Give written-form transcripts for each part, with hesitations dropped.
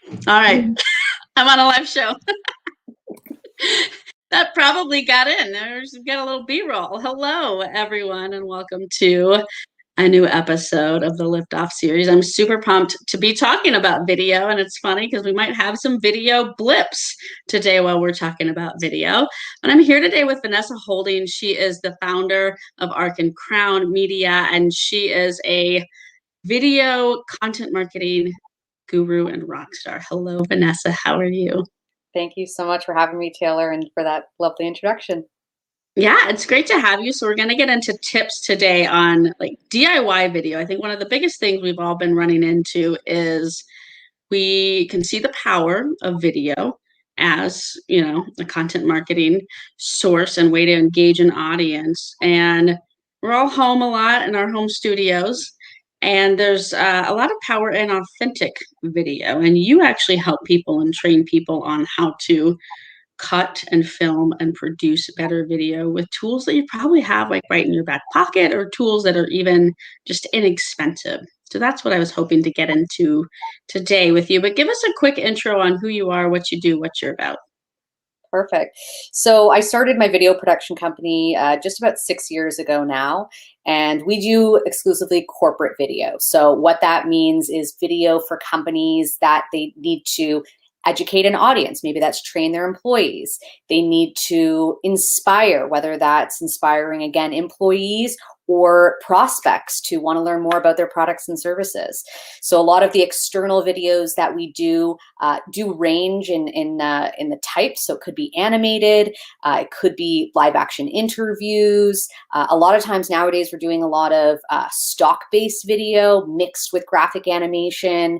All right. I'm on a live show. That probably got in. There's got a little B-roll. Hello, everyone, and welcome to a new episode of the Liftoff series. I'm super pumped to be talking about video, and it's funny because we might have some video blips today while we're talking about video. But I'm here today with Vanessa Holding. She is the founder of Arc and Crown Media, and she is a video content marketing guru and rock star. Hello, Vanessa. How are you? Thank you so much for having me, Taylor, and for that lovely introduction. Yeah, it's great to have you. So we're going to get into tips today on like DIY video. I think one of the biggest things we've all been running into is we can see the power of video as, a content marketing source and way to engage an audience. And we're all home a lot in our home studios. And there's a lot of power in authentic video. And you actually help people and train people on how to cut and film and produce better video with tools that you probably have like right in your back pocket or tools that are even just inexpensive. So that's what I was hoping to get into today with you. But give us a quick intro on who you are, what you do, what you're about. Perfect. So I started my video production company just about 6 years ago now, and we do exclusively corporate video. So what that means is video for companies that they need to educate an audience. Maybe that's train their employees. They need to inspire, whether that's inspiring, again, employees or prospects to want to learn more about their products and services. So a lot of the external videos that we do range in the type. So it could be animated, it could be live action interviews. A lot of times nowadays we're doing a lot of stock-based video mixed with graphic animation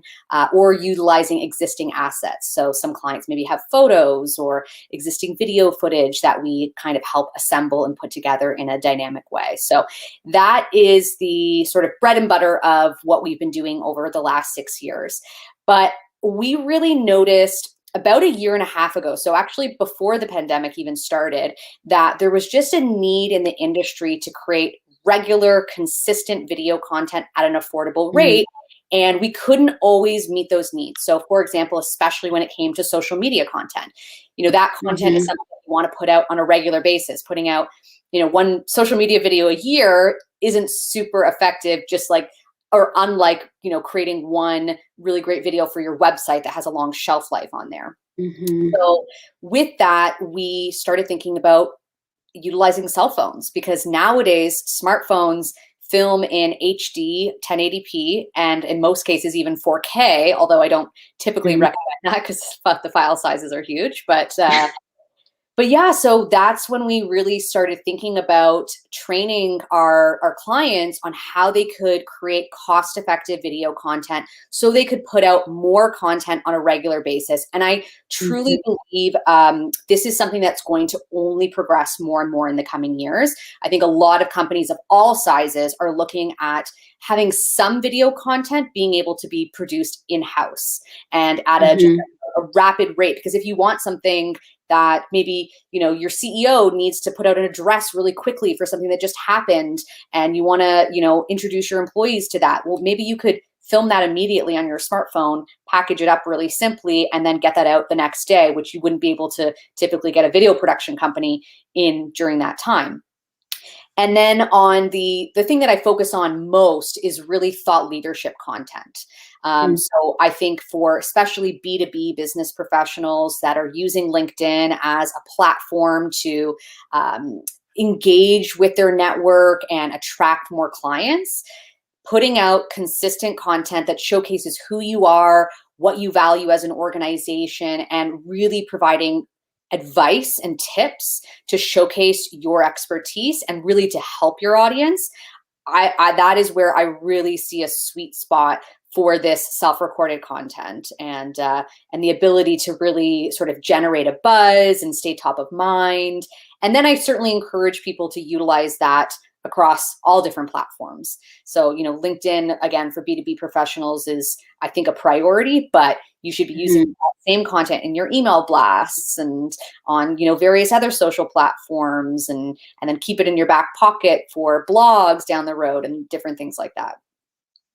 or utilizing existing assets. So some clients maybe have photos or existing video footage that we kind of help assemble and put together in a dynamic way. So that is the sort of bread and butter of what we've been doing over the last 6 years. But we really noticed about a year and a half ago, so actually before the pandemic even started, that there was just a need in the industry to create regular, consistent video content at an affordable rate. And we couldn't always meet those needs. So for example, especially when it came to social media content, that content is something that you want to put out on a regular basis. Putting out, one social media video a year isn't super effective, just like, or unlike, creating one really great video for your website that has a long shelf life on there. So with that, we started thinking about utilizing cell phones, because nowadays smartphones film in HD, 1080p, and in most cases even 4K, although I don't typically recommend that because the file sizes are huge. But yeah, so that's when we really started thinking about training our clients on how they could create cost-effective video content so they could put out more content on a regular basis. And I truly believe this is something that's going to only progress more and more in the coming years. I think a lot of companies of all sizes are looking at having some video content being able to be produced in-house and at a rapid rate. Because if you want something that maybe, your CEO needs to put out an address really quickly for something that just happened, and you want to, introduce your employees to that. Well, maybe you could film that immediately on your smartphone, package it up really simply, and then get that out the next day, which you wouldn't be able to typically get a video production company in during that time. And then on the thing that I focus on most is really thought leadership content. So I think for especially B2B business professionals that are using LinkedIn as a platform to engage with their network and attract more clients, putting out consistent content that showcases who you are, what you value as an organization, and really providing advice and tips to showcase your expertise and really to help your audience. That is where I really see a sweet spot for this self-recorded content and the ability to really sort of generate a buzz and stay top of mind. And then I certainly encourage people to utilize that across all different platforms. So, LinkedIn, again, for B2B professionals is, I think, a priority, but you should be using that same content in your email blasts and on, various other social platforms, and then keep it in your back pocket for blogs down the road and different things like that.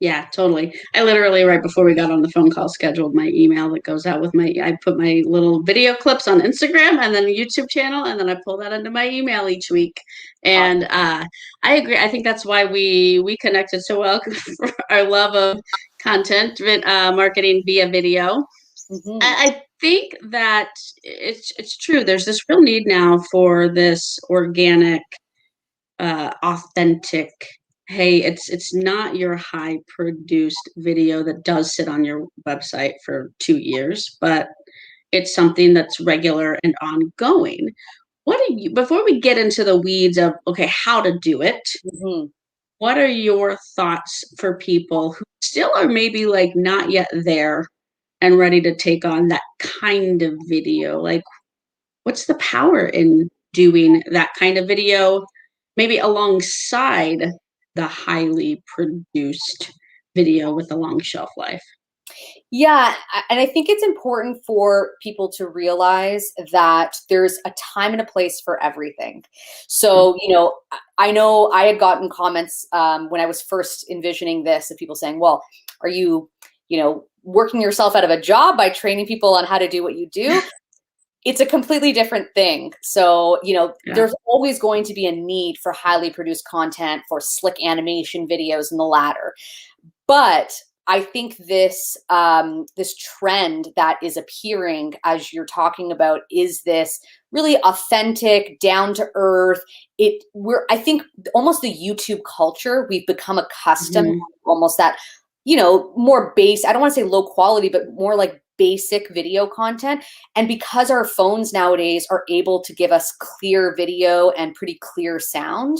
Yeah, totally. I literally, right before we got on the phone call, scheduled my email that goes out with I put my little video clips on Instagram and then a YouTube channel, and then I pull that into my email each week. And I agree. I think that's why we connected so well, for our love of content, marketing via video. Mm-hmm. I think that it's true. There's this real need now for this organic, authentic. Hey, it's not your high produced video that does sit on your website for 2 years, but it's something that's regular and ongoing. What are you, before we get into the weeds of, okay, how to do it, Mm-hmm. what are your thoughts for people who still are maybe like not yet there and ready to take on that kind of video? Like, what's the power in doing that kind of video, maybe alongside the highly produced video with a long shelf life? Yeah, and I think it's important for people to realize that there's a time and a place for everything. So, I know I had gotten comments when I was first envisioning this of people saying, well, are you, working yourself out of a job by training people on how to do what you do? It's a completely different thing. So, Yeah. there's always going to be a need for highly produced content, for slick animation videos and the latter. But I think this trend that is appearing, as you're talking about, is this really authentic, down to earth. I think almost the YouTube culture, we've become accustomed Mhm. to almost that, more base. I don't want to say low quality, but more like basic video content. And because our phones nowadays are able to give us clear video and pretty clear sound,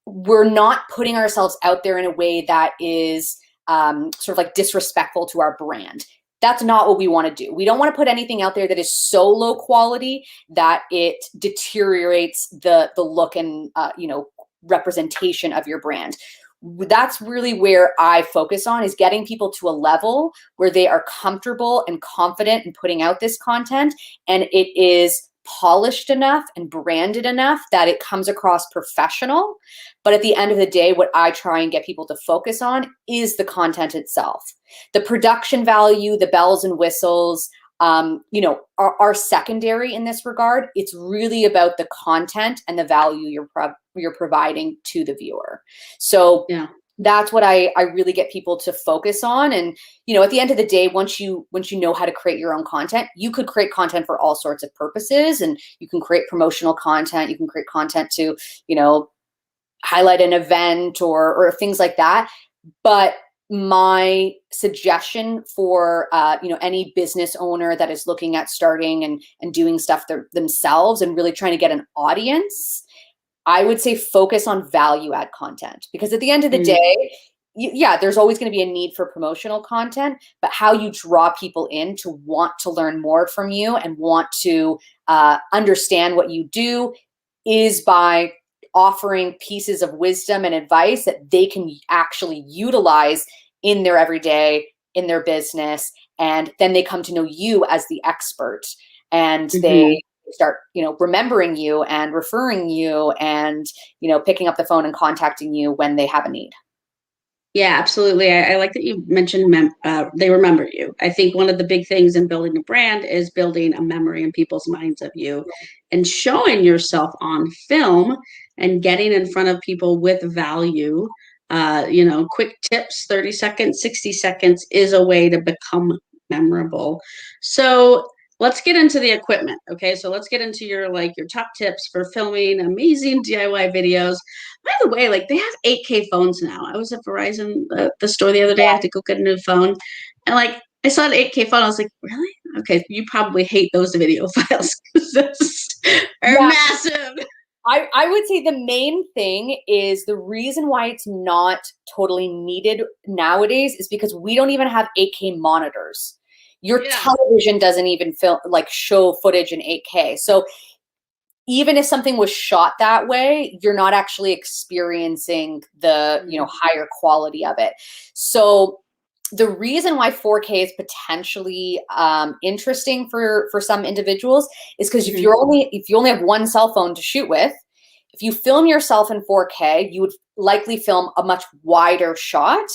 we're not putting ourselves out there in a way that is sort of like disrespectful to our brand. That's not what we want to do. We don't want to put anything out there that is so low quality that it deteriorates the look and representation of your brand. That's really where I focus on, is getting people to a level where they are comfortable and confident in putting out this content, and it is polished enough and branded enough that it comes across professional. But at the end of the day, what I try and get people to focus on is the content itself. The production value, the bells and whistles, are secondary in this regard. It's really about the content and the value you're providing to the viewer. So Yeah. that's what I really get people to focus on. And, at the end of the day, once you know how to create your own content, you could create content for all sorts of purposes, and you can create promotional content. You can create content to, highlight an event or things like that. But my suggestion for any business owner that is looking at starting and doing stuff themselves and really trying to get an audience, I would say focus on value add content, because at the end of the day, there's always going to be a need for promotional content, but how you draw people in to want to learn more from you and want to understand what you do is by offering pieces of wisdom and advice that they can actually utilize in their everyday, in their business. And then they come to know you as the expert, and they start, remembering you and referring you and, picking up the phone and contacting you when they have a need. Yeah, absolutely. I like that you mentioned they remember you. I think one of the big things in building a brand is building a memory in people's minds of you and showing yourself on film and getting in front of people with value. Quick tips, 30 seconds, 60 seconds is a way to become memorable. So let's get into the equipment. Okay, so let's get into your top tips for filming amazing DIY videos. By the way, they have 8K phones now. I was at Verizon, the store the other day. I had to go get a new phone, and I saw an 8K phone. I was like, really? Okay, you probably hate those video files because those are Yeah. massive. I would say the main thing is the reason why it's not totally needed nowadays is because we don't even have 8K monitors. Your television doesn't even show footage in 8K. So even if something was shot that way, you're not actually experiencing the, higher quality of it. So the reason why 4K is potentially interesting for some individuals is because if you only have one cell phone to shoot with, if you film yourself in 4K, you would likely film a much wider shot,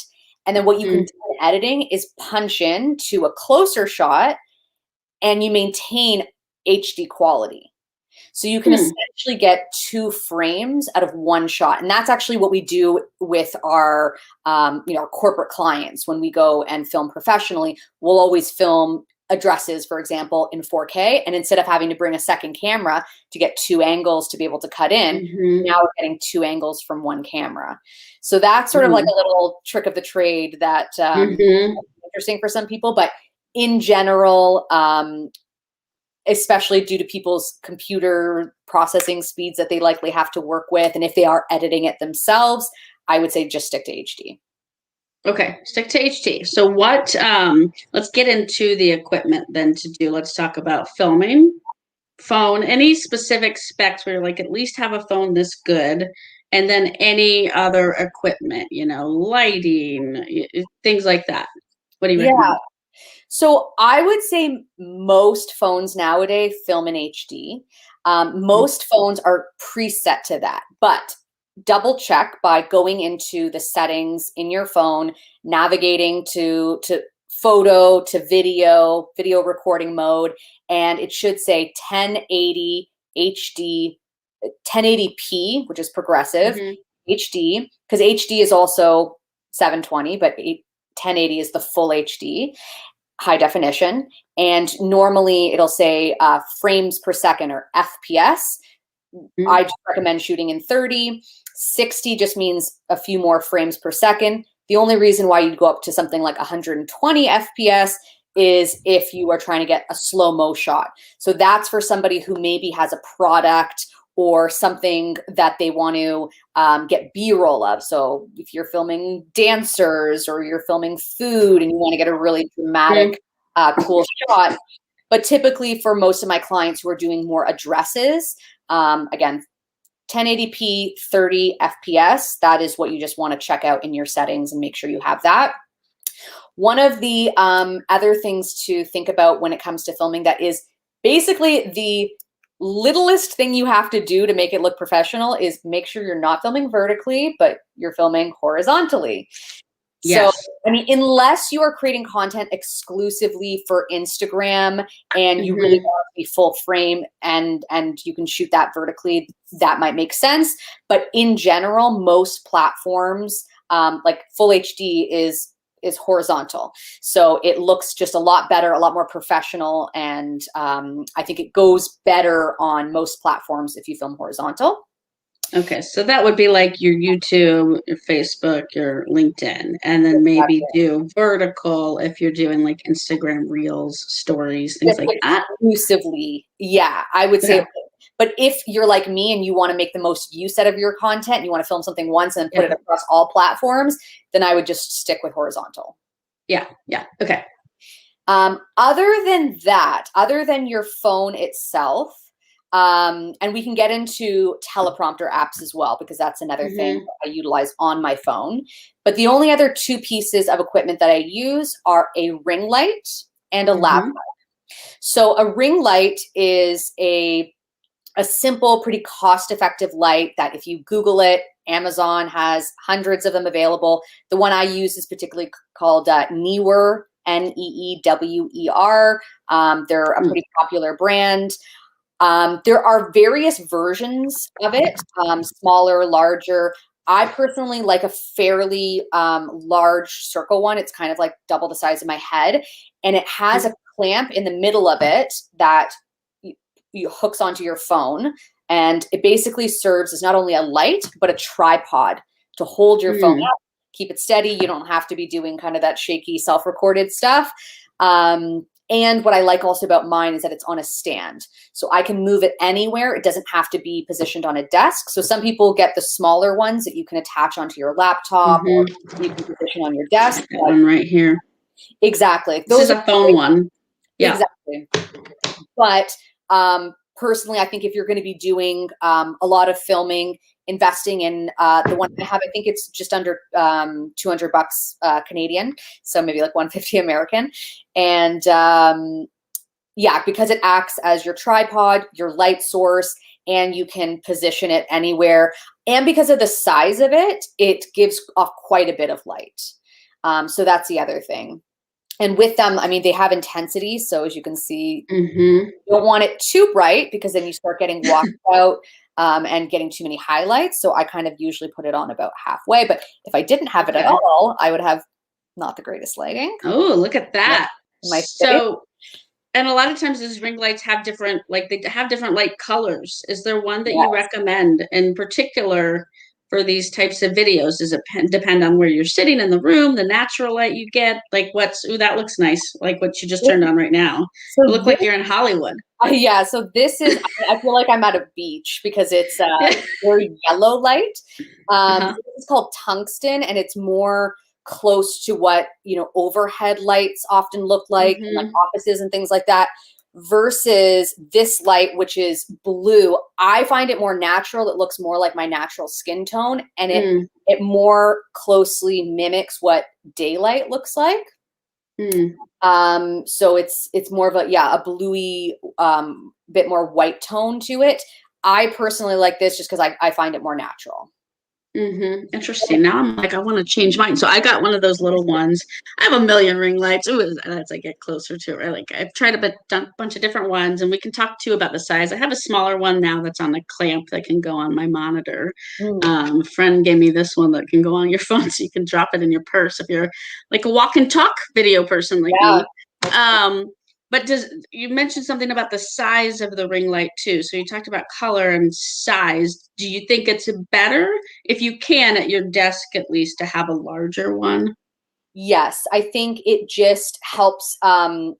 And then what you can do in editing is punch in to a closer shot and you maintain HD quality. So you can essentially get 2 frames out of 1 shot. And that's actually what we do with our, our corporate clients. When we go and film professionally, we'll always film addresses, for example, in 4K. And instead of having to bring a second camera to get 2 angles to be able to cut in, now we're getting 2 angles from 1 camera. So that's sort of like a little trick of the trade that is interesting for some people. But in general, especially due to people's computer processing speeds that they likely have to work with, and if they are editing it themselves, I would say just stick to HD. Okay, stick to HD. So what, let's get into the equipment then to do. Let's talk about filming, phone, any specific specs where you're like, at least have a phone this good, and then any other equipment, lighting, things like that. What do you recommend? So I would say most phones nowadays film in HD. Most phones are preset to that, but double check by going into the settings in your phone, navigating to photo, to video recording mode, and it should say 1080 HD, 1080p, which is progressive, HD, because HD is also 720, but 1080 is the full HD. High definition, and normally it'll say frames per second or FPS. I just recommend shooting in 30. 60 just means a few more frames per second. The only reason why you'd go up to something like 120 FPS is if you are trying to get a slow-mo shot. So that's for somebody who maybe has a product or something that they want to get B-roll of. So if you're filming dancers or you're filming food and you want to get a really dramatic, cool shot. But typically for most of my clients who are doing more addresses, again, 1080p, 30 FPS, that is what you just want to check out in your settings and make sure you have that. One of the other things to think about when it comes to filming that is basically the littlest thing you have to do to make it look professional is make sure you're not filming vertically, but you're filming horizontally. Yes. So, I mean, unless you are creating content exclusively for Instagram and you really want to be full frame and you can shoot that vertically, that might make sense. But in general, most platforms, like full HD is horizontal. So it looks just a lot better, a lot more professional. And I think it goes better on most platforms if you film horizontal. Okay, so that would be like your YouTube, your Facebook, your LinkedIn, and then maybe do vertical if you're doing like Instagram Reels, stories, things like that. Exclusively, yeah, I would say. But if you're like me and you want to make the most use out of your content, and you want to film something once and put it across all platforms, then I would just stick with horizontal. Yeah, okay. Other than that, other than your phone itself, and we can get into teleprompter apps as well, because that's another thing that I utilize on my phone. But the only other 2 pieces of equipment that I use are a ring light and a Lav Mic. So a ring light is a simple, pretty cost-effective light that if you Google it, Amazon has hundreds of them available. The one I use is particularly called Neewer, Neewer. They're a pretty popular brand. There are various versions of it, smaller, larger. I personally like a fairly large circle one. It's kind of like double the size of my head. And it has a clamp in the middle of it that you hooks onto your phone. And it basically serves as not only a light, but a tripod to hold your phone up, keep it steady. You don't have to be doing kind of that shaky self-recorded stuff. And what I like also about mine is that it's on a stand. So I can move it anywhere. It doesn't have to be positioned on a desk. So some people get the smaller ones that you can attach onto your laptop or you can position on your desk. That one right here. Exactly. This is a phone one. Yeah. Exactly. But personally, I think if you're going to be doing a lot of filming, investing in the one I have, I think it's just under $200 Canadian, so maybe like 150 American. And yeah, because it acts as your tripod, your light source, and you can position it anywhere. And because of the size of it, it gives off quite a bit of light. So that's the other thing. And with them, I mean, they have intensity. So as you can see, you don't want it too bright because then you start getting washed out and getting too many highlights. So I kind of usually put it on about halfway. But if I didn't have it at all, I would have not the greatest lighting. Oh, look at that. My face. So, and a lot of times these ring lights have different, like they have different light colors. Is there one that you Yes. recommend in particular for these types of videos? Does it depend on where you're sitting in the room, the natural light you get? Like what's, ooh, that looks nice. Like what you just turned on right now. So You look like you're in Hollywood. yeah, so this is, I feel like I'm at a beach because it's very yellow light. So this is called tungsten, and it's more close to what, you know, overhead lights often look like, in like offices and things like that, versus this light, which is blue. I find it more natural. It looks more like my natural skin tone, and it more closely mimics what daylight looks like. So it's more of a bluey, bit more white tone to it. I personally like this just because I find it more natural. Interesting. Now I'm like, I want to change mine. So I got one of those little ones. I have a million ring lights. Ooh, as I get closer to it, like I've tried a bunch of different ones, and we can talk too about the size. I have a smaller one now that's on a clamp that can go on my monitor. A friend gave me this one that can go on your phone, so you can drop it in your purse if you're like a walk and talk video person like me. But you mentioned something about the size of the ring light too. So you talked about color and size. Do you think it's better if you can at your desk at least to have a larger one? Yes, I think it just helps kind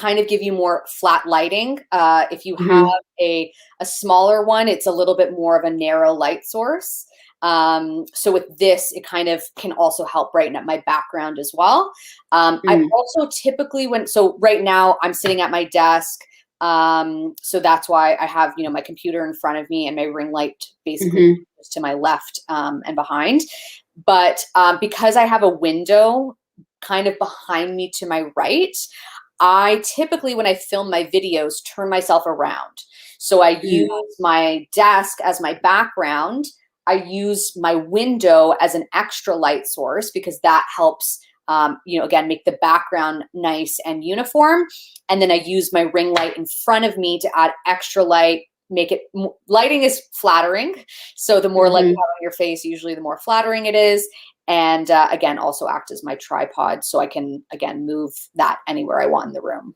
of give you more flat lighting. If you have a smaller one, it's a little bit more of a narrow light source. So with this, it kind of can also help brighten up my background as well. I also typically so right now I'm sitting at my desk. So that's why I have, you know, my computer in front of me and my ring light basically to my left and behind. But because I have a window kind of behind me to my right, I typically, when I film my videos, turn myself around. So I use my desk as my background. I use my window as an extra light source because that helps, you know, again, make the background nice and uniform. And then I use my ring light in front of me to add extra light, make it, lighting is flattering. So the more light you have on your face, usually the more flattering it is. And again, also act as my tripod so I can, again, move that anywhere I want in the room.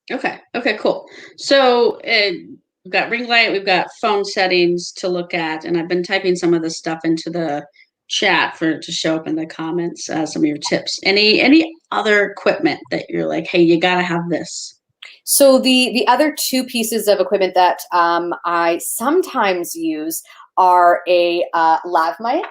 Okay. Okay, cool. So we've got ring light, we've got phone settings to look at, and I've been typing some of this stuff into the chat for it to show up in the comments, some of your tips. Any other equipment that you're like, hey, you got to have this? So the other two pieces of equipment that I sometimes use are a Lav Mic.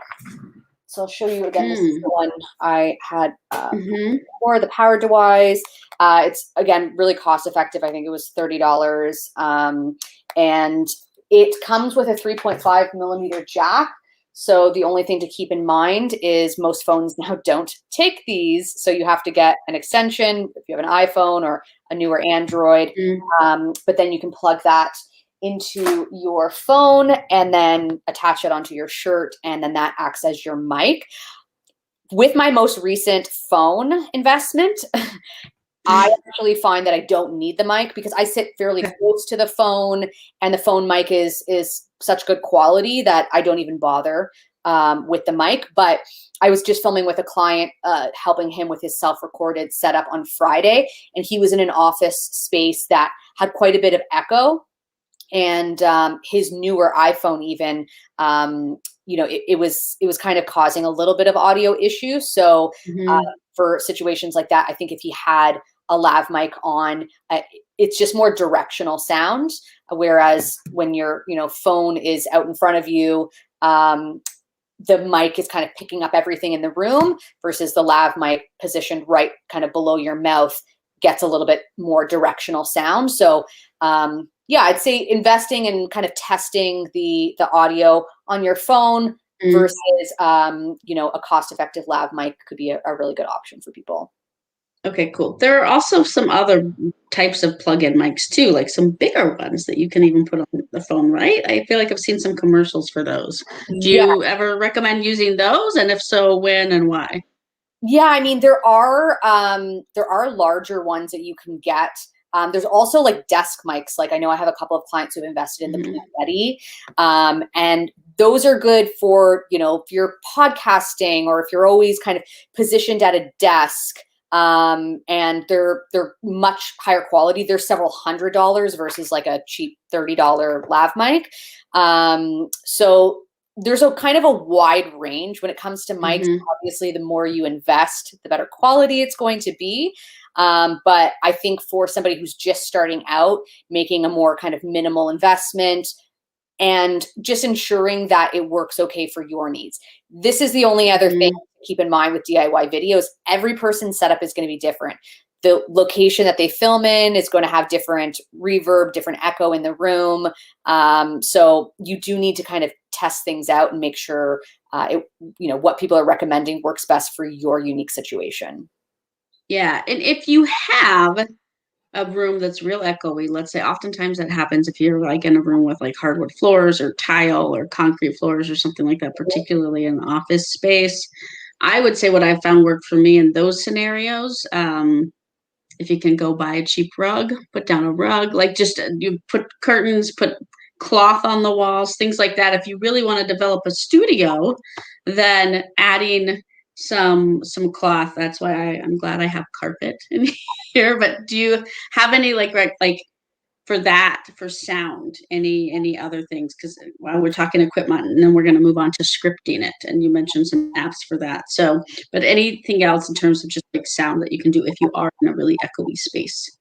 So I'll show you again. This is the one I had before, the power device. It's again really cost effective. I think it was $30, and it comes with a 3.5 millimeter jack. So the only thing to keep in mind is most phones now don't take these, so you have to get an extension if you have an iPhone or a newer Android. But then you can plug that into your phone and then attach it onto your shirt, and then that acts as your mic. With my most recent phone investment, I actually find that I don't need the mic because I sit fairly close to the phone, and the phone mic is such good quality that I don't even bother with the mic. But I was just filming with a client, helping him with his self-recorded setup on Friday, and he was in an office space that had quite a bit of echo. And his newer iPhone even, you know, it was kind of causing a little bit of audio issues. So for situations like that, I think if he had a lav mic on, it's just more directional sound. Whereas when your, you know, phone is out in front of you, the mic is kind of picking up everything in the room versus the lav mic positioned right kind of below your mouth gets a little bit more directional sound. So yeah, I'd say investing in kind of testing the audio on your phone versus you know, a cost-effective lav mic could be a really good option for people. Okay, cool. There are also some other types of plug-in mics too, like some bigger ones that you can even put on the phone, right? I feel like I've seen some commercials for those. Do you ever recommend using those? And if so, when and why? Yeah, I mean, there are larger ones that you can get. There's also like desk mics. Like I know I have a couple of clients who've invested in the Mhm. Plant Ready, and those are good for, if you're podcasting or if you're always kind of positioned at a desk. And they're much higher quality. They're several $100s versus like a cheap $30 lav mic. So there's a kind of a wide range when it comes to mics. Mhm. Obviously, the more you invest, the better quality it's going to be. But I think for somebody who's just starting out, making a more kind of minimal investment and just ensuring that it works okay for your needs. This is the only other thing Mhm. to keep in mind with DIY videos. Every person's setup is going to be different. The location that they film in is going to have different reverb, different echo in the room. So you do need to kind of test things out and make sure what people are recommending works best for your unique situation. Yeah, and if you have a room that's real echoey, let's say oftentimes that happens if you're like in a room with like hardwood floors or tile or concrete floors or something like that, particularly in office space. I would say what I've found worked for me in those scenarios. If you can go buy a cheap rug, put down a rug, like just you put curtains, put cloth on the walls, things like that. If you really want to develop a studio, then adding some cloth. That's why I'm glad I have carpet in here. But do you have any like for that, for sound, any other things? Because while we're talking equipment, and then we're going to move on to scripting it, and you mentioned some apps for that. So, but anything else in terms of just like sound that you can do if you are in a really echoey space?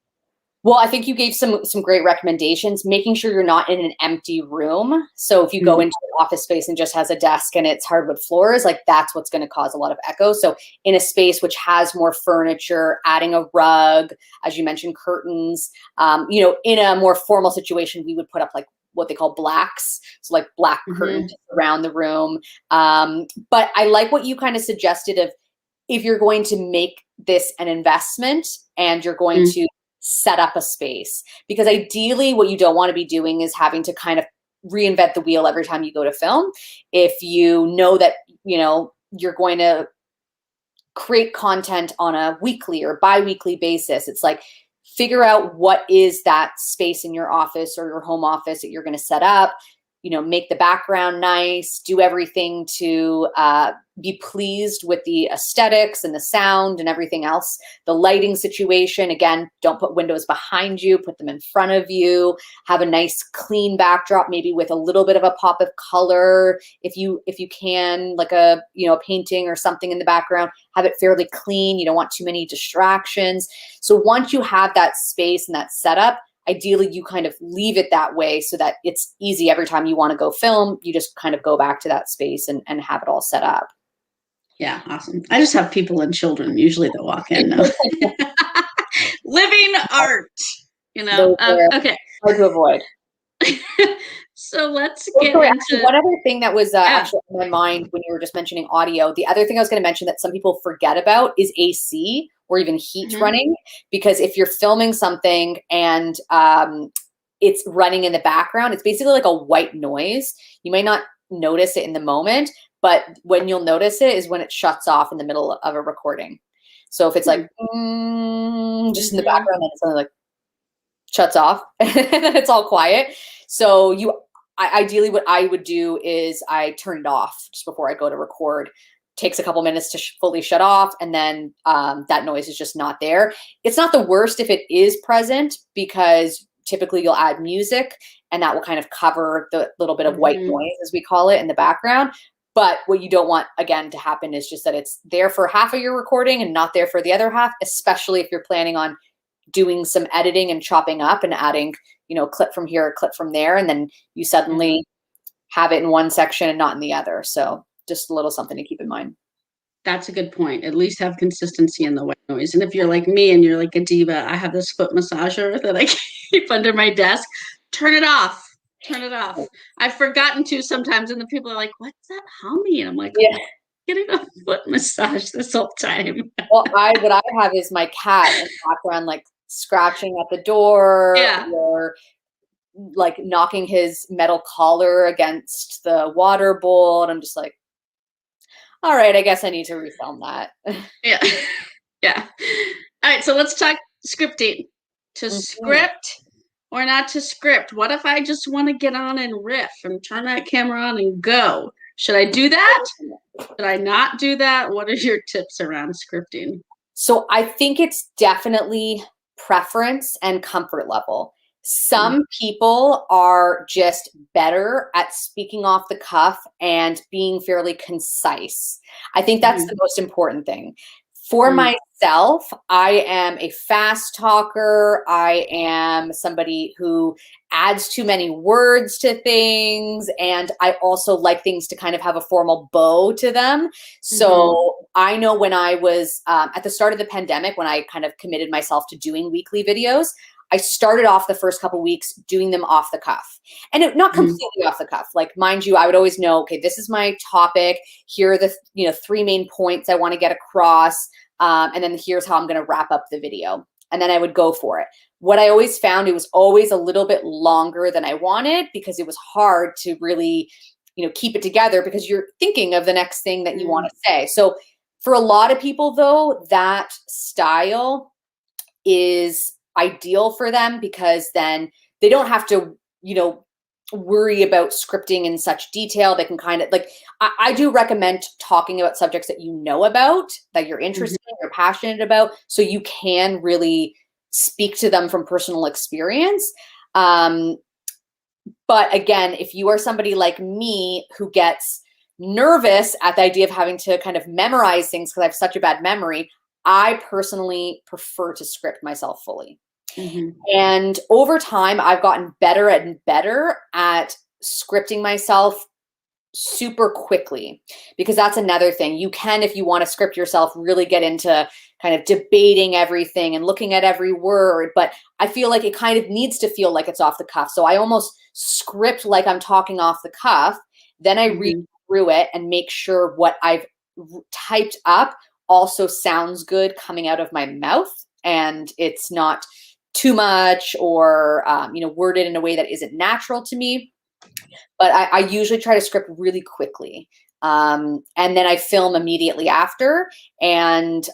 Well, I think you gave some great recommendations, making sure you're not in an empty room. So if you go Mhm. into an office space and just has a desk and it's hardwood floors, like that's what's going to cause a lot of echo. So in a space which has more furniture, adding a rug, as you mentioned, curtains, in a more formal situation, we would put up like what they call blacks. So like black curtains Mhm. around the room. But I like what you kind of suggested of if you're going to make this an investment and you're going Mhm. to set up a space, because ideally what you don't want to be doing is having to kind of reinvent the wheel every time you go to film. If you know that you're going to create content on a weekly or bi-weekly basis, it's like figure out what is that space in your office or your home office that you're going to set up, make the background nice, do everything to be pleased with the aesthetics and the sound and everything else. The lighting situation, again, don't put windows behind you, put them in front of you, have a nice clean backdrop, maybe with a little bit of a pop of color. If you can, like a painting or something in the background, have it fairly clean. You don't want too many distractions. So once you have that space and that setup, ideally you kind of leave it that way so that it's easy every time you want to go film. You just kind of go back to that space and have it all set up. Yeah, awesome. I just have people and children usually that walk in now. Living art, Those are Okay. hard to avoid. So let's Oh, get sorry, actually, into, one other thing that was yeah. actually on my mind when you were just mentioning audio, the other thing I was going to mention that some people forget about is AC or even heat Mhm. running. Because if you're filming something and it's running in the background, it's basically like a white noise. You may not notice it in the moment, but when you'll notice it is when it shuts off in the middle of a recording. So if it's like just in the Mhm. background, then it's something like shuts off and then it's all quiet. So ideally what I would do is I turn it off just before I go to record. Takes a couple minutes to fully shut off, and then that noise is just not there. It's not the worst if it is present, because typically you'll add music and that will kind of cover the little bit of white Mhm. noise, as we call it, in the background. But what you don't want, again, to happen is just that it's there for half of your recording and not there for the other half, especially if you're planning on doing some editing and chopping up and adding, clip from here, a clip from there, and then you Yeah. suddenly have it in one section and not in the other. So just a little something to keep in mind. That's a good point. At least have consistency in the white noise. And if you're like me and you're like a diva, I have this foot massager that I keep under my desk. Turn it off. Turn it off. I've forgotten to sometimes, and the people are like, "What's that humming?" And I'm like, Yeah. getting a foot massage this whole time. Well, what I have is my cat in the background, like scratching at the door Yeah. or like knocking his metal collar against the water bowl. And I'm just like, All right, I guess I need to refilm that. Yeah. Yeah. All right, so let's talk scripting. To Mhm. script or not to script? What if I just want to get on and riff and turn that camera on and go? Should I do that? Should I not do that? What are your tips around scripting? So I think it's definitely preference and comfort level. Mm, Some people are just better at speaking off the cuff and being fairly concise. I think that's mhm, the most important thing. For mm, myself, I am a fast talker. I am somebody who adds too many words to things. And I also like things to kind of have a formal bow to them. mhm, So I know when I was at the start of the pandemic, when I kind of committed myself to doing weekly videos, I started off the first couple weeks doing them off the cuff, and not mhm, completely off the cuff. Like, mind you, I would always know, okay, this is my topic. Here are the three main points I want to get across, and then here's how I'm going to wrap up the video. And then I would go for it. What I always found, it was always a little bit longer than I wanted because it was hard to really, keep it together because you're thinking of the next thing that you want mm, to say. So for a lot of people, though, that style is ideal for them because then they don't have to, worry about scripting in such detail. They can kind of like, I do recommend talking about subjects that you know about, that you're mhm, interested in, you're passionate about, so you can really speak to them from personal experience. Um, but again, if you are somebody like me who gets nervous at the idea of having to kind of memorize things because I have such a bad memory, I personally prefer to script myself fully. mhm, And over time, I've gotten better and better at scripting myself super quickly, because that's another thing. You can, if you want to script yourself, really get into kind of debating everything and looking at every word. But I feel like it kind of needs to feel like it's off the cuff. So I almost script like I'm talking off the cuff. Then I read mhm. through it and make sure what I've typed up also sounds good coming out of my mouth, and it's not too much or worded in a way that isn't natural to me. But I usually try to script really quickly. And then I film immediately after. And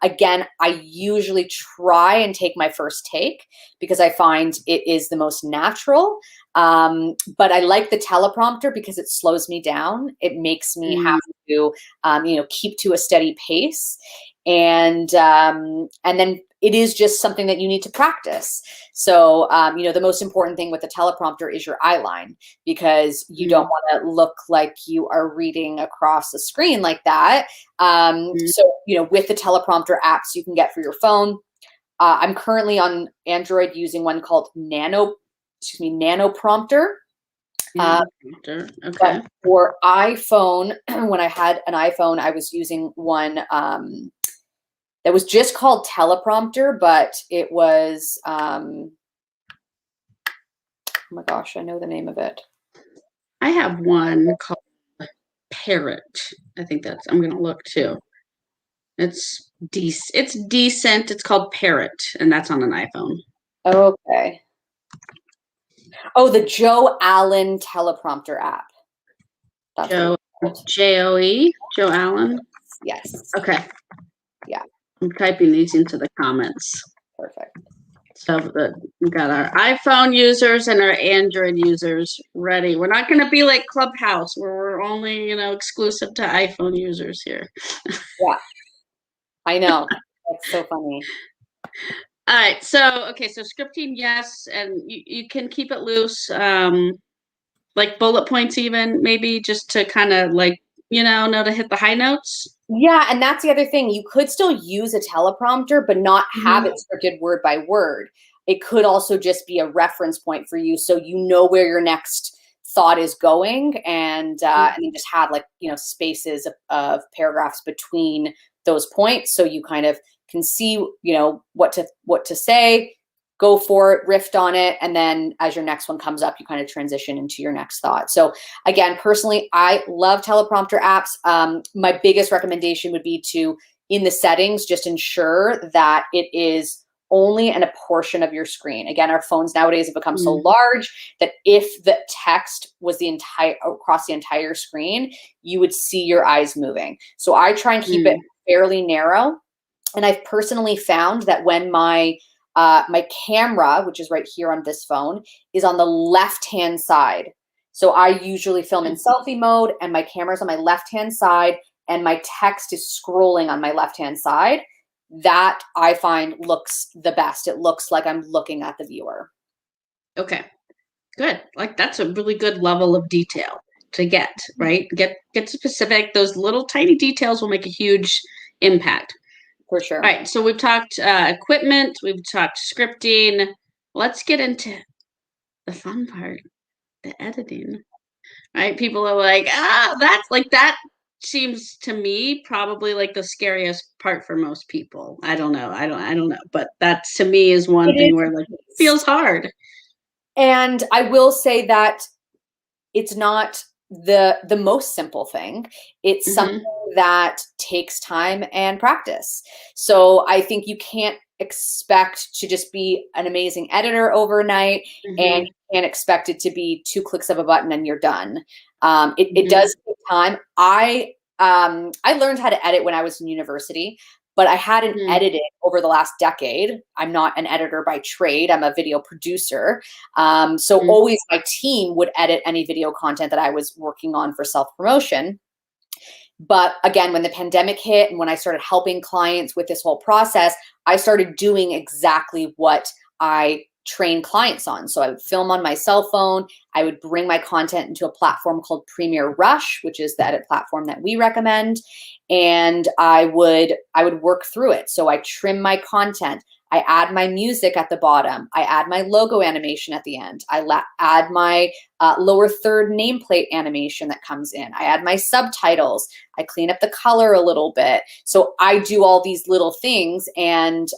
again, I usually try and take my first take because I find it is the most natural. But I like the teleprompter because it slows me down. It makes me have Mm, to, keep to a steady pace. And then it is just something that you need to practice. So, the most important thing with the teleprompter is your eye line, because you don't mm, want to look like you are reading across the screen like that. mm. So, with the teleprompter apps you can get for your phone, I'm currently on Android using one called Nanoprompter. Yeah, Uh, prompter. but Okay. for iPhone, when I had an iPhone, I was using one that was just called Teleprompter, but it was, oh my gosh, I know the name of it. I have one called Parrot. I think I'm gonna look too. It's decent. It's called Parrot, and that's on an iPhone. Okay. Oh, the Joe Allen teleprompter app. That's what Joe it's called. Joe Joe Allen. Yes. Okay, Yeah. I'm typing these into the comments. Perfect. So we got our iPhone users and our Android users ready. We're not going to be like Clubhouse where we're only, exclusive to iPhone users here. Yeah, I know. That's so funny. All right. So, okay. So scripting, yes. And you can keep it loose. Like bullet points, even maybe just to kind of like, know to hit the high notes. Yeah, and that's the other thing. You could still use a teleprompter, but not have Mm-hmm. it scripted word by word. It could also just be a reference point for you, so you know where your next thought is going, and then just have, like, spaces of paragraphs between those points, so you kind of can see what to say, go for it, riff on it, and then as your next one comes up, you kind of transition into your next thought. So again, personally, I love teleprompter apps. My biggest recommendation would be to, in the settings, just ensure that it is only in a portion of your screen. Again, our phones nowadays have become so Mm. large that if the text was across the entire screen, you would see your eyes moving. So I try and keep it Mm. fairly narrow. And I've personally found that when my camera, which is right here on this phone, is on the left-hand side. So I usually film in Mm. selfie mode and my camera's on my left-hand side and my text is scrolling on my left-hand side. That I find looks the best. It looks like I'm looking at the viewer. Okay, good. Like that's a really good level of detail to get, right? Get specific. Those little tiny details will make a huge impact. For All sure. right, so we've talked equipment, we've talked scripting. Let's get into the fun part, the editing. Right? People are like, that's like that seems to me probably like the scariest part for most people. I don't know. I don't know. But that to me is one It thing where like is. feels hard. And I will say that it's not the most simple thing. It's something Mm-hmm. that takes time and practice. So I think you can't expect to just be an amazing editor overnight, and Mm-hmm. you can't expect it to be 2 clicks of a button and you're done. It Mm-hmm. does take time. I learned how to edit when I was in university, but I hadn't Mm-hmm. edited over the last decade. I'm not an editor by trade. I'm a video producer. So always my team would edit any video content that I was working on for self-promotion. But again, when the pandemic hit and when I started helping clients with this whole process, I started doing exactly what I train clients on. So I would film on my cell phone. I would bring my content into a platform called Premiere Rush, which is the edit platform that we recommend. And I would work through it. So I trim my content. I add my music at the bottom. I add my logo animation at the end. I add my lower third nameplate animation that comes in. I add my subtitles. I clean up the color a little bit. So I do all these little things, and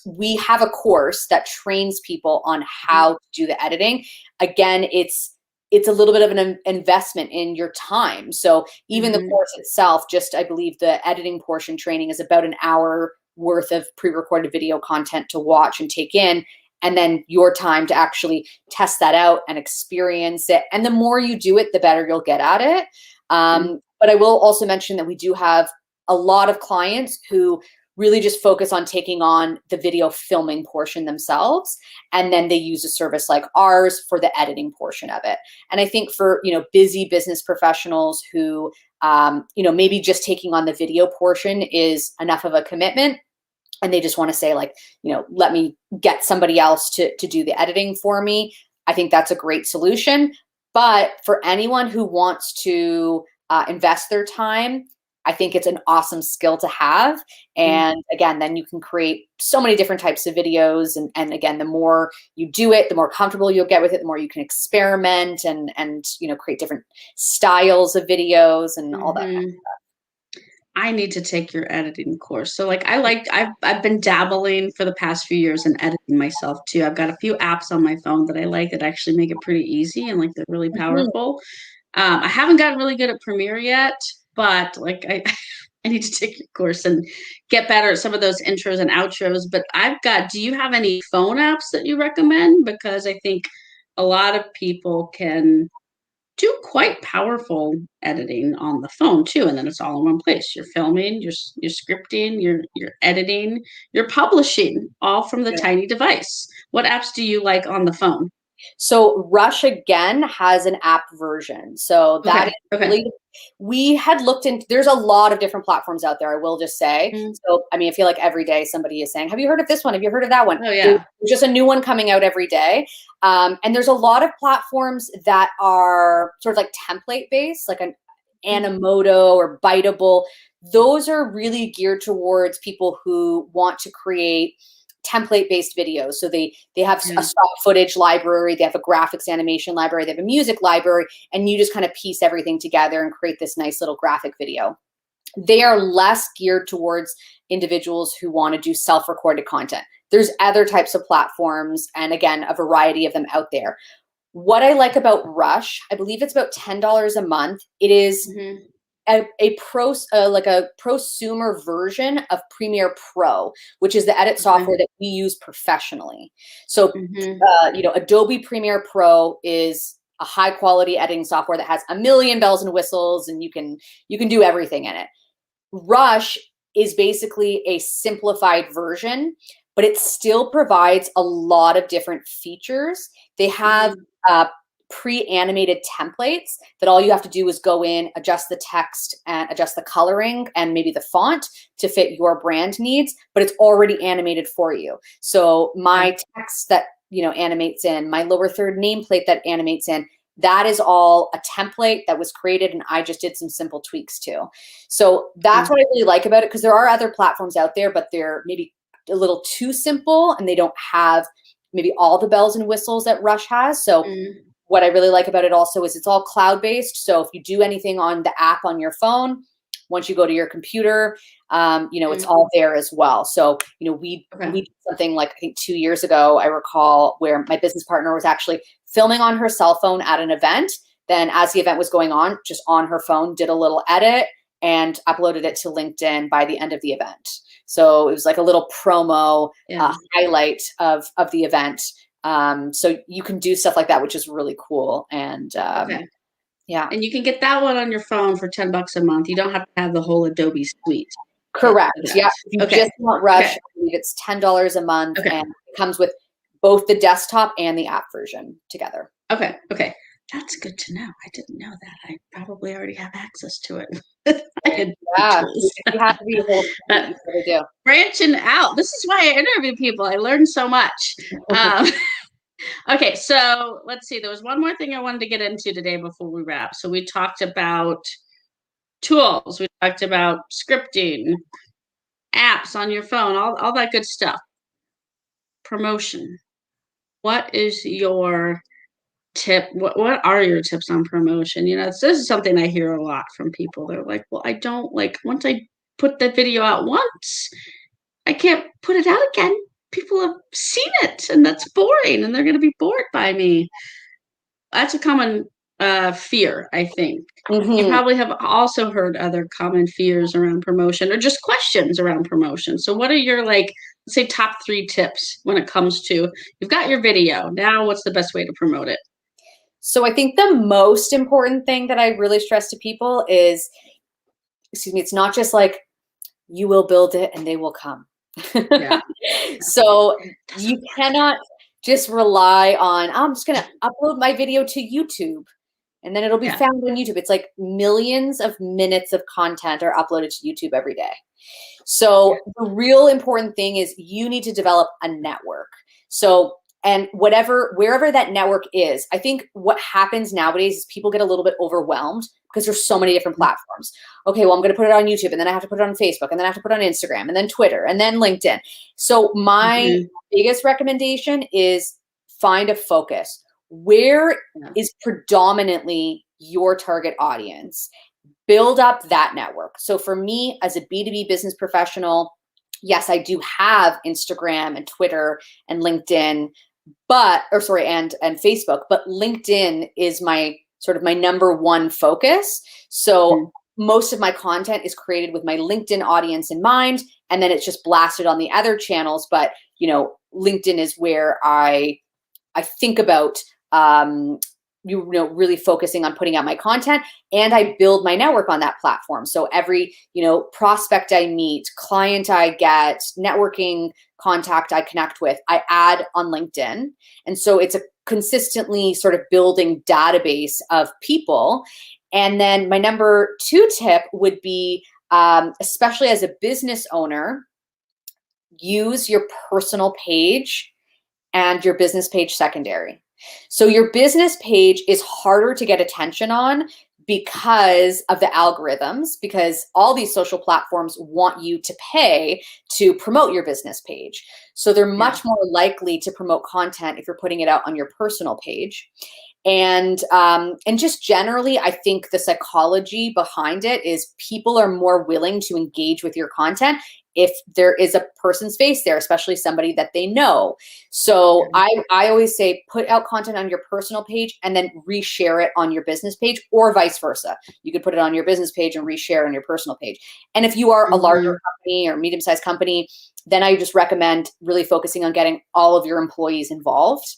we have a course that trains people on how to do the editing. Again, it's a little bit of an investment in your time. So even the Mm-hmm. course itself, just I believe the editing portion training is about an hour worth of pre-recorded video content to watch and take in, and then your time to actually test that out and experience it. And the more you do it, the better you'll get at it. But I will also mention that we do have a lot of clients who really just focus on taking on the video filming portion themselves, and then they use a service like ours for the editing portion of it. And I think for busy business professionals who maybe just taking on the video portion is enough of a commitment, and they just want to say like, let me get somebody else to do the editing for me, I think that's a great solution. But for anyone who wants to invest their time, I think it's an awesome skill to have. And again, then you can create so many different types of videos. And again, the more you do it, the more comfortable you'll get with it, the more you can experiment and create different styles of videos and all that. Mm-hmm. I need to take your editing course. So like I've been dabbling for the past few years in editing myself too. I've got a few apps on my phone that I like that actually make it pretty easy and like they're really Mhm. powerful. I haven't gotten really good at Premiere yet, but like I need to take your course and get better at some of those intros and outros. But do you have any phone apps that you recommend? Because I think a lot of people can do quite powerful editing on the phone too, and then it's all in one place. You're filming, you're scripting, you're editing, you're publishing, all from the tiny device. What apps do you like on the phone? So Rush again has an app version. So that Okay, is okay. really, we had looked into, there's a lot of different platforms out there, I will just say. Mm. So, I mean, I feel like every day somebody is saying, have you heard of this one? Have you heard of that one? Oh There's yeah. just a new one coming out every day. And there's a lot of platforms that are sort of like template based, like an Animoto or Biteable. Those are really geared towards people who want to create template-based videos. So they have Yeah. a stock footage library, they have a graphics animation library, they have a music library, and you just kind of piece everything together and create this nice little graphic video. They are less geared towards individuals who want to do self-recorded content. There's other types of platforms, and again, a variety of them out there. What I like about Rush, I believe it's about $10 a month. It is Mhm. like a prosumer version of Premiere Pro, which is the edit software that we use professionally. So, you know, Adobe Premiere Pro is a high quality editing software that has a million bells and whistles, and you can do everything in it. Rush is basically a simplified version, but it still provides a lot of different features. They have pre-animated templates that all you have to do is go in, adjust the text and adjust the coloring and maybe the font to fit your brand needs, but it's already animated for you. So my text that, you know, animates in, my lower third nameplate that animates in, that is all a template that was created and I just did some simple tweaks to. So that's what I really like about it, because there are other platforms out there, but they're maybe a little too simple and they don't have maybe all the bells and whistles that Rush has. So what I really like about it also is it's all cloud-based. So if you do anything on the app on your phone, once you go to your computer, you know, it's all there as well. So, you know, we did something like, I think 2 years ago, I recall, where my business partner was actually filming on her cell phone at an event. Then as the event was going on, just on her phone, did a little edit and uploaded it to LinkedIn by the end of the event. So it was like a little promo highlight of the event. So you can do stuff like that, which is really cool. And yeah. And you can get that one on your phone for $10 a month. You don't have to have the whole Adobe suite. Correct. Yeah. If you just want Rush, I believe it's $10 a month, and it comes with both the desktop and the app version together. Okay. That's good to know. I didn't know that. I probably already have access to it. You have to be able branching out. This is why I interview people. I learned so much. Okay, so let's see. There was one more thing I wanted to get into today before we wrap. So we talked about tools. We talked about scripting, apps on your phone, all that good stuff. Promotion. What is your tip? What are your tips on promotion? You know, this is something I hear a lot from people. They're like, well, I don't like, once I put the video out once, I can't put it out again. People have seen it and that's boring and they're going to be bored by me. That's a common fear, I think. You probably have also heard other common fears around promotion or just questions around promotion. So what are your, like, let's say top 3 tips when it comes to, you've got your video, now what's the best way to promote it? So I think the most important thing that I really stress to people is, it's not just like, you will build it and they will come. So you cannot just rely on, I'm just going to upload my video to YouTube and then it'll be found on YouTube. It's like millions of minutes of content are uploaded to YouTube every day. So the real important thing is you need to develop a network. So, and wherever that network is, I think what happens nowadays is people get a little bit overwhelmed because there's so many different platforms. Okay, well, I'm going to put it on YouTube, and then I have to put it on Facebook, and then I have to put it on Instagram, and then Twitter, and then LinkedIn. So my biggest recommendation is find a focus. Where is predominantly your target audience? Build up that network. So for me, as a B2B business professional, yes, I do have Instagram and Twitter and LinkedIn, and Facebook, but LinkedIn is my sort of my number one focus. So most of my content is created with my LinkedIn audience in mind, and then it's just blasted on the other channels. But, you know, LinkedIn is where I think about, really focusing on putting out my content, and I build my network on that platform. So every, prospect I meet, client I get, networking contact I connect with, I add on LinkedIn. And so it's a consistently sort of building database of people. And then my number 2 tip would be, especially as a business owner, use your personal page and your business page secondary. So your business page is harder to get attention on because of the algorithms, because all these social platforms want you to pay to promote your business page. So they're much more likely to promote content if you're putting it out on your personal page. And just generally, I think the psychology behind it is people are more willing to engage with your content if there is a person's face there, especially somebody that they know. So I always say put out content on your personal page and then reshare it on your business page, or vice versa. You could put it on your business page and reshare on your personal page. And if you are a larger company or medium-sized company, then I just recommend really focusing on getting all of your employees involved.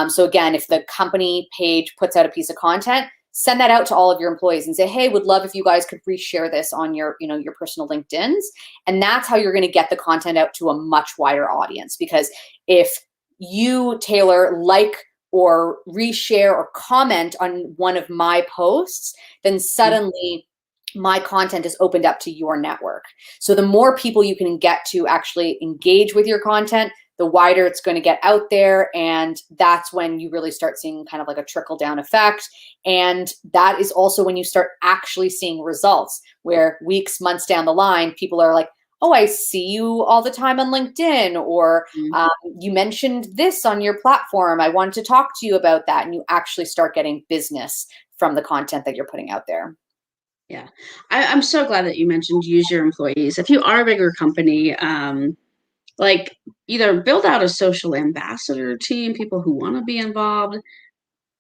So again, if the company page puts out a piece of content, send that out to all of your employees and say, hey, would love if you guys could reshare this on your, your personal LinkedIns. And that's how you're going to get the content out to a much wider audience. Because if you, Taylor, like or reshare or comment on one of my posts, then suddenly my content is opened up to your network. So the more people you can get to actually engage with your content, the wider it's going to get out there. And that's when you really start seeing kind of like a trickle down effect. And that is also when you start actually seeing results, where weeks, months down the line, people are like, oh, I see you all the time on LinkedIn, or you mentioned this on your platform. I wanted to talk to you about that. And you actually start getting business from the content that you're putting out there. Yeah, I'm so glad that you mentioned use your employees. If you are a bigger company, like either build out a social ambassador team, people who want to be involved.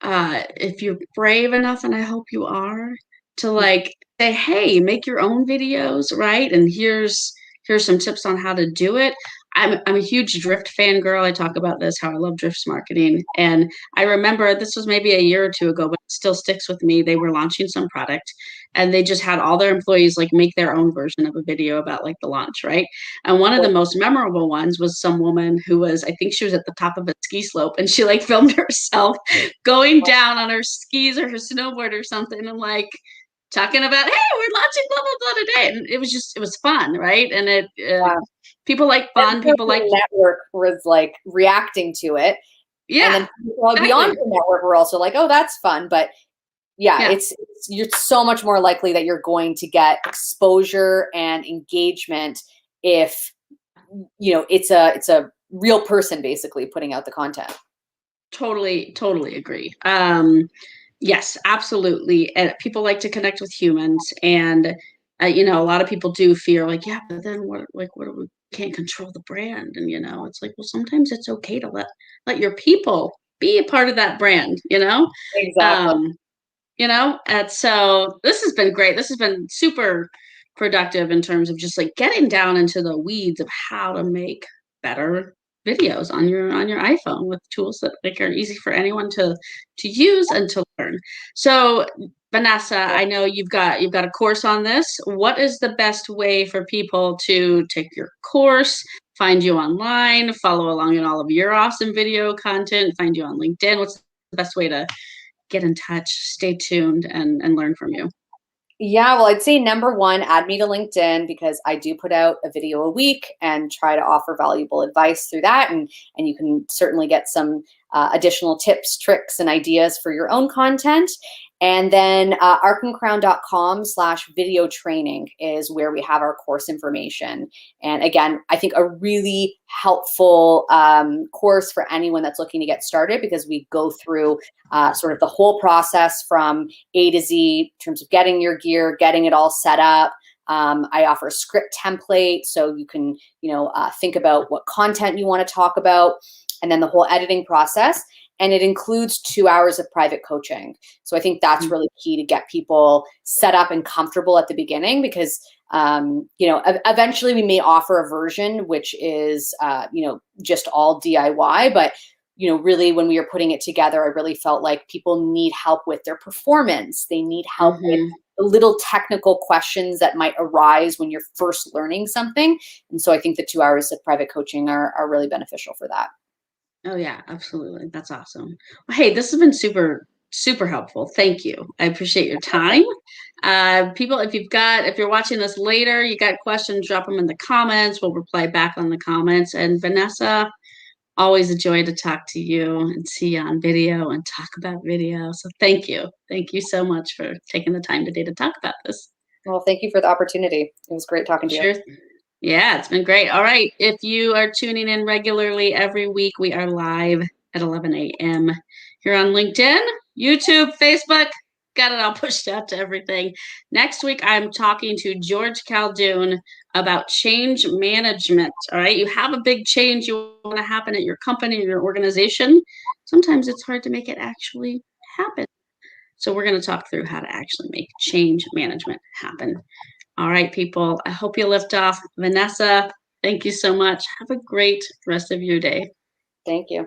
If you're brave enough, and I hope you are, to like say, hey, make your own videos, right? And here's some tips on how to do it. I'm a huge Drift fangirl. I talk about this, how I love Drift's marketing. And I remember this was maybe a year or two ago, but it still sticks with me. They were launching some product and they just had all their employees like make their own version of a video about like the launch, right? And one of the most memorable ones was some woman who was, I think she was at the top of a ski slope and she like filmed herself going down on her skis or her snowboard or something and like talking about, hey, we're launching blah, blah, blah today. And it was fun, right? And people like fun, people like the network was like reacting to it. Yeah. And then people beyond the network were also like, oh, that's fun. But yeah, you're so much more likely that you're going to get exposure and engagement if it's a real person basically putting out the content. Totally agree. Yes, absolutely. And people like to connect with humans, and a lot of people do fear like, yeah, but then what do we can't control the brand, and it's like, well, sometimes it's okay to let your people be a part of that brand. Exactly. And so this has been great. This has been super productive in terms of just like getting down into the weeds of how to make better videos on your iPhone with tools that like are easy for anyone to use and to learn. So Vanessa, I know you've got a course on this. What is the best way for people to take your course, find you online, follow along in all of your awesome video content, find you on LinkedIn? What's the best way to get in touch, stay tuned, and learn from you? Yeah, well, I'd say number one, add me to LinkedIn, because I do put out a video a week and try to offer valuable advice through that. And you can certainly get some additional tips, tricks, and ideas for your own content. And then arcandcrown.com/video training is where we have our course information. And again, I think a really helpful course for anyone that's looking to get started, because we go through sort of the whole process from A to Z in terms of getting your gear, getting it all set up. I offer a script template, so you can, think about what content you want to talk about, and then the whole editing process. And it includes 2 hours of private coaching. So I think that's really key to get people set up and comfortable at the beginning, because, eventually we may offer a version which is, just all DIY. But, really when we were putting it together, I really felt like people need help with their performance. They need help with the little technical questions that might arise when you're first learning something. And so I think the 2 hours of private coaching are really beneficial for that. Oh yeah, absolutely. That's awesome. Well, hey, this has been super, super helpful. Thank you. I appreciate your time. People, if you're watching this later, you got questions, drop them in the comments. We'll reply back on the comments. And Vanessa, always a joy to talk to you and see you on video and talk about video. So thank you. Thank you so much for taking the time today to talk about this. Well, thank you for the opportunity. It was great talking to you. Sure. Yeah, it's been great. All right. If you are tuning in regularly every week, we are live at 11 a.m. here on LinkedIn. YouTube, Facebook, got it all pushed out to everything. Next week, I'm talking to George Caldoun about change management. All right, you have a big change you want to happen at your company or your organization. Sometimes it's hard to make it actually happen. So we're going to talk through how to actually make change management happen. All right, people, I hope you lift off. Vanessa, thank you so much. Have a great rest of your day. Thank you.